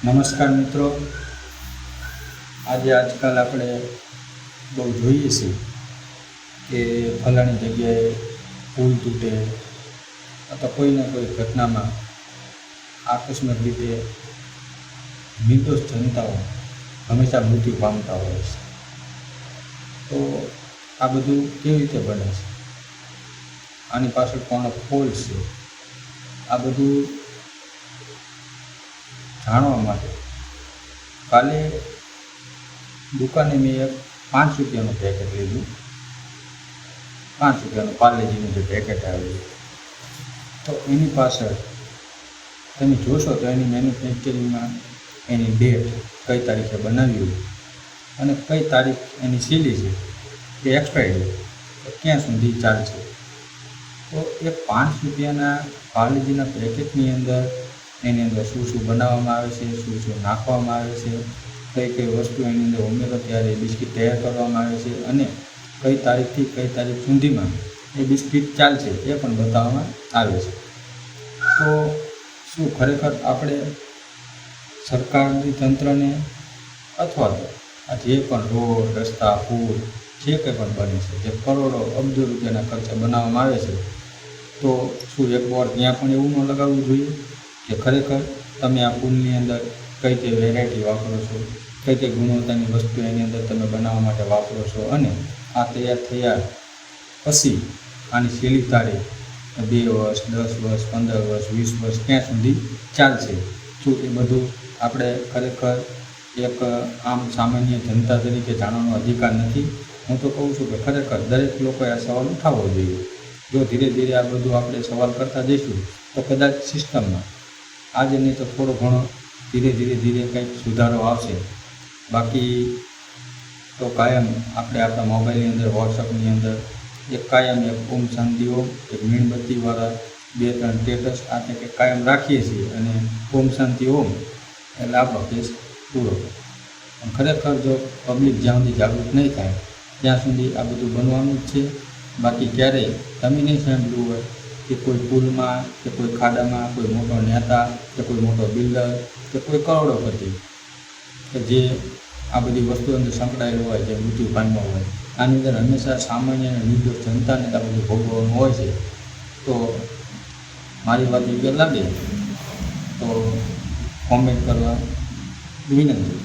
નમસ્કાર મિત્રો, આજકાલ આપણે બહુ જોઈએ છીએ કે ફલાણી જગ્યાએ પુલ તૂટે અથવા કોઈને કોઈ ઘટનામાં આકસ્મિક રીતે નિર્દોષ જનતાઓ હંમેશા મૃત્યુ પામતા હોય છે. તો આ બધું કેવી રીતે બને છે, આની પાછળ કોનો ફોલ્ટ છે, આ બધું જાણવા માટે કાલે દુકાને મેં એક 5 રૂપિયાનું પેકેટ લીધું. 5 રૂપિયાનું પાર્લેજીનું જે પેકેટ આવ્યું, તો એની પાછળ તમે જોશો તો એની મેન્યુફેક્ચરિંગમાં એની ડેટ કઈ તારીખે બનાવ્યું અને કઈ તારીખ એની સીલી છે કે એક્સપાયરી ડેટ ક્યાં સુધી ચાલશે. તો એ 5 રૂપિયાના પાર્લેજીના પેકેટની અંદર એની અંદર શું શું બનાવવામાં આવે છે, શું શું નાખવામાં આવે છે, કઈ કઈ વસ્તુ એની અંદર ઉમેરો ત્યારે બિસ્કિટ તૈયાર કરવામાં આવે છે અને કઈ તારીખથી કઈ તારીખ સુધીમાં એ બિસ્કિટ ચાલશે એ પણ બતાવવામાં આવે છે. તો શું ખરેખર આપણે સરકારી તંત્રને અથવા તો આ જે પણ રોડ, રસ્તા, પુલ જે કંઈ પણ બને છે, જે કરોડો અબજો રૂપિયાના ખર્ચે બનાવવામાં આવે છે, તો શું એક વાર ત્યાં પણ એવું ન લગાવવું જોઈએ કે ખરેખર તમે આ પુલની અંદર કઈ કઈ વેરાયટી વાપરો છો, કઈ કઈ ગુણવત્તાની વસ્તુ એની અંદર તમે બનાવવા માટે વાપરો છો અને આ તૈયાર થયા પછી આની છેલ્લી તારીખ 2 વર્ષ, 10 વર્ષ, 15 વર્ષ, 20 વર્ષ ક્યાં સુધી ચાલશે. શું એ બધું આપણે ખરેખર એક આમ સામાન્ય જનતા તરીકે જાણવાનો અધિકાર નથી? હું તો કહું છું કે ખરેખર દરેક લોકોએ આ સવાલ ઉઠાવવો જોઈએ. જો ધીરે ધીરે આ બધું આપણે સવાલ કરતા જઈશું તો કદાચ સિસ્ટમમાં આજે નહીં તો થોડો ઘણો ધીરે કંઈક સુધારો આવશે. બાકી તો કાયમ આપણે આપણા મોબાઈલની અંદર, વોટ્સઅપની અંદર એક કાયમ એક ઓમ શાંતિ ઓમ, એક મીણબત્તીવાળા 2-3 સ્ટેટસ આ કે કાયમ રાખીએ છીએ અને ઓમ શાંતિ ઓમ એટલે આપણો કેસ પૂરો. પણ ખરેખર જો પબ્લિક જ્યાં સુધી જાગૃત નહીં થાય ત્યાં સુધી આ બધું બનવાનું જ છે. બાકી ક્યારેય તમે નહીં સાંભળ્યું હોય કે કોઈ પુલમાં કે કોઈ ખાડામાં કોઈ મોટો નેતા કે કોઈ મોટો બિલ્ડર કે કોઈ કરોડોપતિ કે જે આ બધી વસ્તુઓ અંદર સંકળાયેલું હોય, જે મૃત્યુ પામ્યો હોય, આની અંદર હંમેશા સામાન્ય અને નિર્દોષ જનતાને આ બધું ભોગવવાનું હોય છે. તો મારી વાત યોગ્ય લાગે તો કોમેન્ટ કરવા વિનંતી.